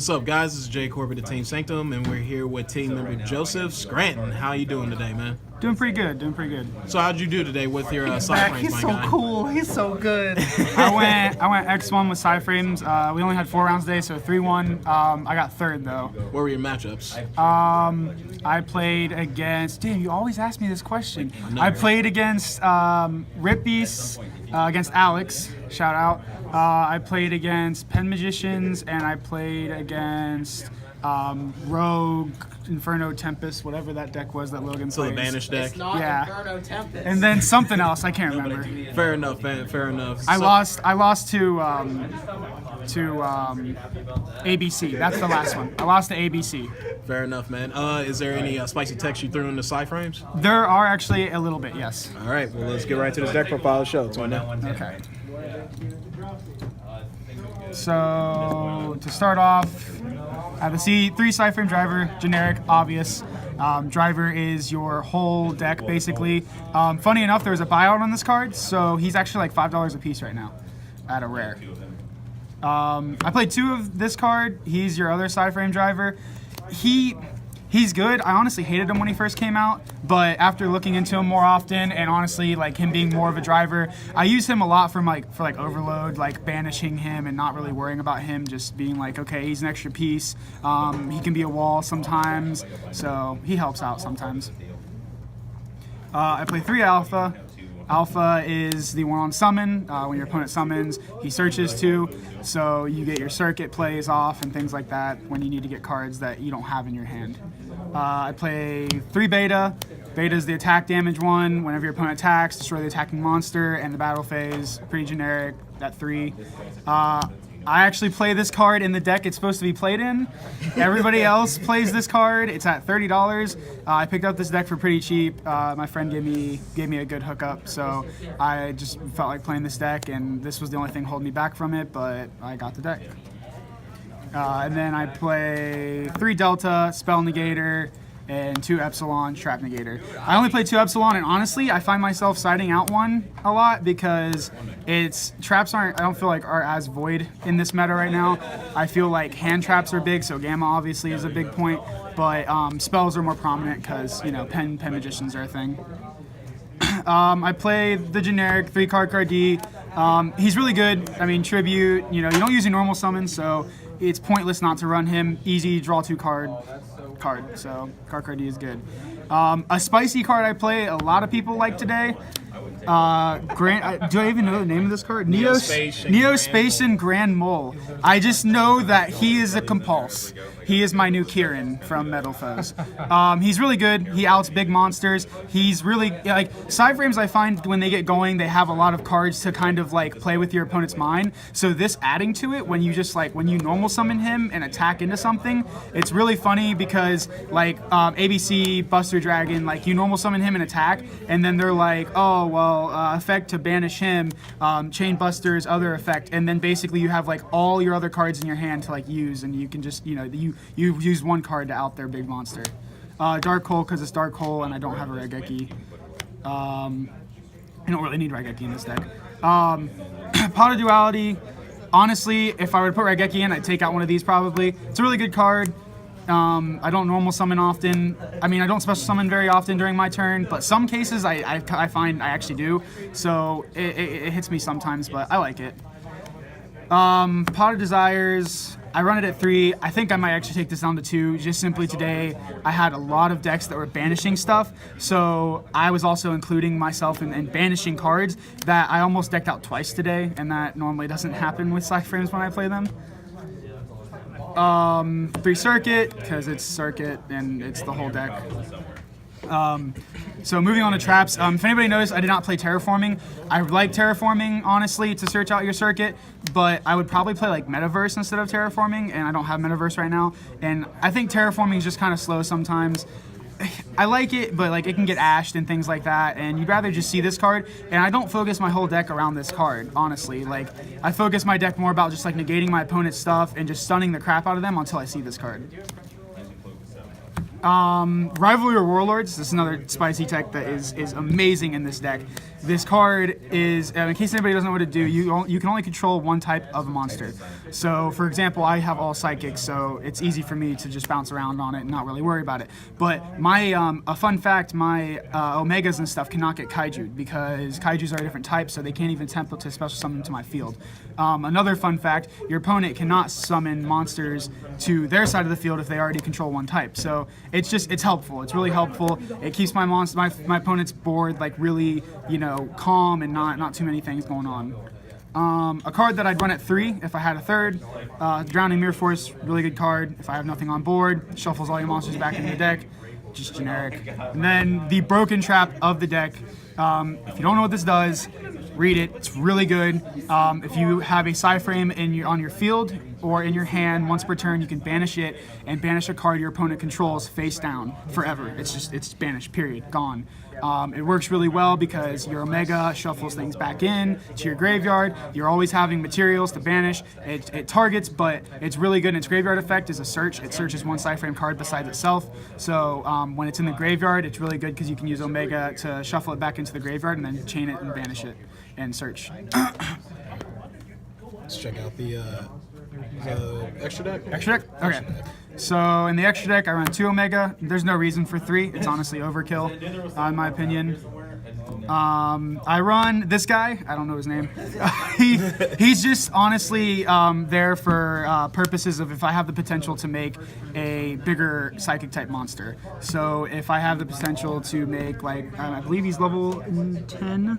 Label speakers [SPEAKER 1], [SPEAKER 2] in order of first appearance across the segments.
[SPEAKER 1] What's up, guys? This is Jay Corbett of Team Sanctum, and we're here with team member Joseph Scranton. How you doing today, man?
[SPEAKER 2] Doing pretty good, doing pretty good.
[SPEAKER 1] So how'd you do today with your side frames,
[SPEAKER 3] He's so cool. He's so good.
[SPEAKER 2] I went X1 with side frames. We only had 4 rounds today, so 3-1. I got third though.
[SPEAKER 1] What were your matchups?
[SPEAKER 2] I played against. Damn, you always ask me this question. I played against Rip Beast, against Alex. Shout out. I played against Pen Magicians, and I played against Rogue, Inferno, Tempest, whatever that deck was that Logan
[SPEAKER 1] So
[SPEAKER 2] plays.
[SPEAKER 1] the banished deck?
[SPEAKER 3] It's not
[SPEAKER 2] Yeah.
[SPEAKER 3] Inferno Tempest.
[SPEAKER 2] And then something else, I can't remember.
[SPEAKER 1] Fair enough, man. Fair enough.
[SPEAKER 2] I lost to ABC. That's the last one. I lost to ABC.
[SPEAKER 1] Fair enough, man. Is there any spicy text you threw in the side frames?
[SPEAKER 2] There are actually a little bit, yes.
[SPEAKER 1] All right, well, let's get right to this deck profile show.
[SPEAKER 2] Okay. So to start off, I have a C3 side frame driver, generic, obvious. Driver is your whole deck, basically. Funny enough, there was a buyout on this card, so he's actually like $5 a piece right now at a rare. I played 2 of this card. He's your other side frame driver. He's good. I honestly hated him when he first came out, but after looking into him more often and honestly like him being more of a driver, I use him a lot for overload, like banishing him and not really worrying about him, just being like, okay, he's an extra piece. He can be a wall sometimes, so he helps out sometimes. I play 3 alpha. Alpha is the one on summon. When your opponent summons, he searches 2, so you get your circuit plays off and things like that when you need to get cards that you don't have in your hand. I play 3 beta. Beta is the attack damage one. Whenever your opponent attacks, destroy the attacking monster, and the battle phase, pretty generic, at 3. I actually play this card in the deck it's supposed to be played in. Everybody else plays this card. It's at $30. I picked up this deck for pretty cheap. My friend gave me a good hookup, so I just felt like playing this deck, and this was the only thing holding me back from it, but I got the deck. And then I play 3 Delta, Spell Negator, and 2 Epsilon, Trap Negator. I only play 2 Epsilon, and honestly, I find myself siding out one a lot because traps I don't feel like are as void in this meta right now. I feel like hand traps are big, so Gamma obviously is a big point, but spells are more prominent because, you know, pen magicians are a thing. I play the generic 3 card D. He's really good. I mean, tribute, you know, you don't use a normal summon, so it's pointless not to run him. Easy, draw 2 card, so card D is good. A spicy card I play a lot of people like today. Do I even know the name of this card? Neo-Spacian Grand Mole. I just know that he is a compulse. He is my new Kieran from Metal Foes. He's really good. He outs big monsters. He's really, like, side frames I find when they get going, they have a lot of cards to kind of like play with your opponent's mind. So this adding to it, when you just like, when you normal summon him and attack into something, it's really funny because like ABC, Buster Dragon, like you normal summon him and attack, and then they're like, oh, well, effect to banish him, Chain Buster's other effect, and then basically you have like all your other cards in your hand to like use, and you can just, you know, you use 1 card to out their big monster. Dark Hole because it's Dark Hole and I don't have a Raigeki. I don't really need Raigeki in this deck. Pot of Duality, honestly, if I were to put Raigeki in, I'd take out one of these probably. It's a really good card. I don't normal summon often. I mean, I don't special summon very often during my turn, but some cases I find I actually do. So it hits me sometimes, but I like it. Pot of Desires, I run it at 3. I think I might actually take this down to 2. Just simply today, I had a lot of decks that were banishing stuff, so I was also including myself in banishing cards that I almost decked out twice today, and that normally doesn't happen with side frames when I play them. 3 Circuit, because it's Circuit and it's the whole deck. So moving on to traps, if anybody knows, I did not play Terraforming. I like Terraforming, honestly, to search out your circuit, but I would probably play like Metaverse instead of Terraforming, and I don't have Metaverse right now, and I think Terraforming is just kind of slow sometimes. I like it, but like it can get ashed and things like that, and you'd rather just see this card, and I don't focus my whole deck around this card, honestly. Like, I focus my deck more about just like negating my opponent's stuff and just stunning the crap out of them until I see this card. Rivalry or Warlords. This is another spicy tech that is amazing in this deck. This card is, in case anybody doesn't know what to do, you can only control one type of a monster. So, for example, I have all psychics, so it's easy for me to just bounce around on it and not really worry about it. But my, a fun fact, my Omegas and stuff cannot get Kaiju'd because Kaijus are a different type, so they can't even template to special summon to my field. Another fun fact, your opponent cannot summon monsters to their side of the field if they already control one type. So it's helpful. It's really helpful. It keeps my opponent's board like really, calm and not too many things going on. A card that I'd run at 3 if I had a third. Drowning Mirror Force, really good card. If I have nothing on board, shuffles all your monsters back into the deck. Just generic. And then the Broken Trap of the deck. If you don't know what this does, read it. It's really good. If you have a PSY-Frame on your field or in your hand, once per turn, you can banish it and banish a card your opponent controls face down forever. It's banished, period, gone. It works really well because your Omega shuffles things back in to your graveyard. You're always having materials to banish. It targets, but it's really good. And its graveyard effect is a search. It searches one PSY-Frame card besides itself. So when it's in the graveyard, it's really good because you can use Omega to shuffle it back into the graveyard and then chain it and banish it and search.
[SPEAKER 1] Let's check out the extra deck.
[SPEAKER 2] Extra deck? Okay. So in the extra deck, I run 2 Omega. There's no reason for 3. It's honestly overkill, in my opinion. I run this guy. I don't know his name. He's just honestly there for purposes of if I have the potential to make a bigger psychic type monster. So if I have the potential to make I believe he's level 10.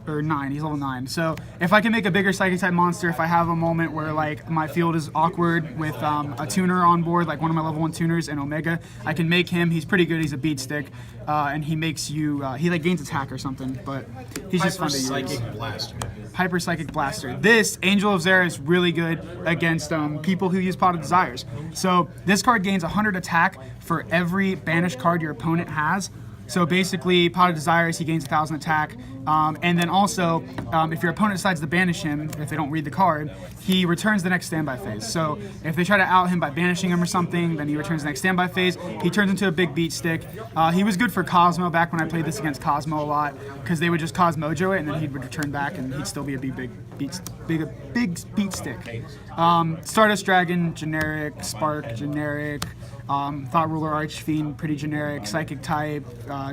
[SPEAKER 2] Or 9, he's level 9. So if I can make a bigger psychic type monster, if I have a moment where my field is awkward with a tuner on board, like one of my level 1 tuners and Omega, I can make him. He's pretty good. He's a beat stick, and he makes you he gains attack or something, but he's just fun to use.
[SPEAKER 1] Psychic Blaster.
[SPEAKER 2] Hyper Psychic Blaster. This Angel of Zera is really good against people who use Pot of Desires. So this card gains 100 attack for every banished card your opponent has. So basically, Pot of Desires, he gains 1,000 attack. And then also, if your opponent decides to banish him, if they don't read the card, he returns the next standby phase. So if they try to out him by banishing him or something, then he returns the next standby phase. He turns into a big beat stick. He was good for Cosmo back when I played this against Cosmo a lot, because they would just Cosmojo it, and then he would return back, and he'd still be a big beat stick. Stardust Dragon, generic. Spark, generic. Thought Ruler Archfiend, pretty generic. Psychic type,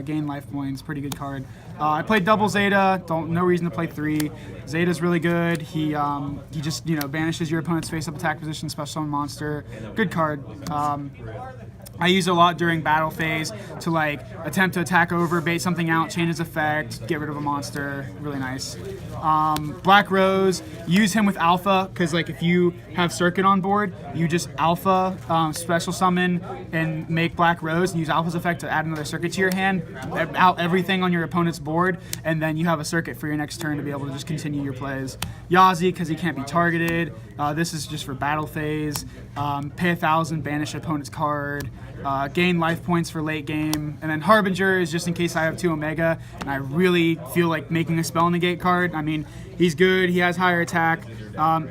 [SPEAKER 2] gain life points, pretty good card. I played double Zeta, no reason to play 3. Zeta's really good. He just banishes your opponent's face-up attack position, special summon monster. Good card. I use it a lot during battle phase to attempt to attack over, bait something out, change its effect, get rid of a monster. Really nice. Black Rose, use him with Alpha, because if you have Circuit on board, you just Alpha special summon and make Black Rose and use Alpha's effect to add another Circuit to your hand, out everything on your opponent's board, and then you have a Circuit for your next turn to be able to just continue your plays. Yazi, because he can't be targeted. This is just for battle phase. Pay 1,000, banish opponent's card. Gain life points for late game. And then Harbinger is just in case I have 2 Omega and I really feel like making a spell negate card. I mean, he's good, he has higher attack.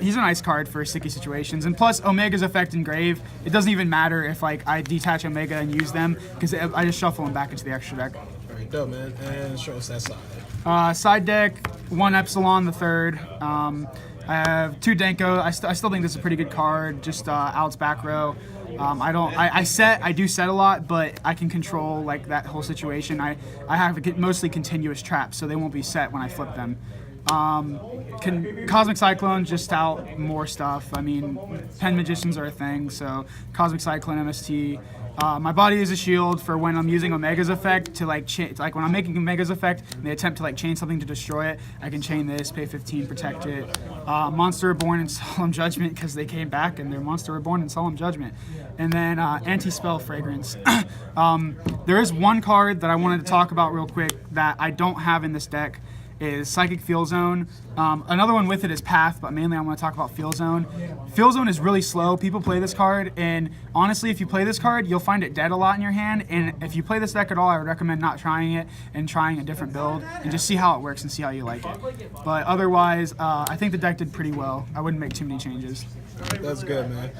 [SPEAKER 2] He's a nice card for sticky situations. And plus, Omega's effect engrave, it doesn't even matter if I detach Omega and use them, because I just shuffle them back into the extra deck.
[SPEAKER 1] Alright, dope, man. And show us that side.
[SPEAKER 2] Side deck, 1 Epsilon the third. I have 2 Denko. I still think this is a pretty good card, just outs back row. I do set a lot, but I can control that whole situation. I have mostly continuous traps, so they won't be set when I flip them. Cosmic Cyclone, just out more stuff. I mean, Pen Magicians are a thing, so Cosmic Cyclone, MST. My body is a shield for when I'm using Omega's effect to when I'm making Omega's effect and they attempt to chain something to destroy it, I can chain this, pay 15, protect it. Monster Reborn and Solemn Judgment, because they came back and they're Monster Reborn and Solemn Judgment. And then Anti-Spell Fragrance. There is one card that I wanted to talk about real quick that I don't have in this deck, is Psychic Field Zone. Another one with it is Path, but mainly I want to talk about Field Zone. Field Zone is really slow. People play this card, and honestly, if you play this card, you'll find it dead a lot in your hand. And if you play this deck at all, I would recommend not trying it and trying a different build and just see how it works and see how you like it. But otherwise, I think the deck did pretty well. I wouldn't make too many changes.
[SPEAKER 1] That's good, man.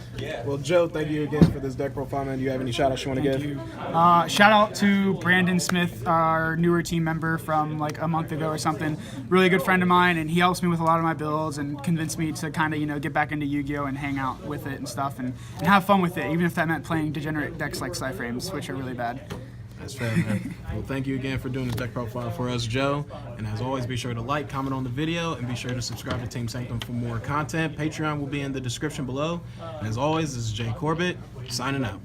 [SPEAKER 1] Well, Joe, thank you again for this deck profile, man. Do you have any shout-outs you want to give?
[SPEAKER 2] Shout out to Brandon Smith, our newer team member from like a month ago or something. Really good friend of mine, and he helps me with a lot of my builds and convinced me to kind of get back into Yu-Gi-Oh and hang out with it and stuff and have fun with it, even if that meant playing degenerate decks like PSY-Frames, which are really bad.
[SPEAKER 1] That's fair, man. Well, thank you again for doing this deck profile for us, Joe. And as always, be sure to like, comment on the video, and be sure to subscribe to Team Sanctum for more content. Patreon will be in the description below. And as always, this is Jay Corbett, signing out.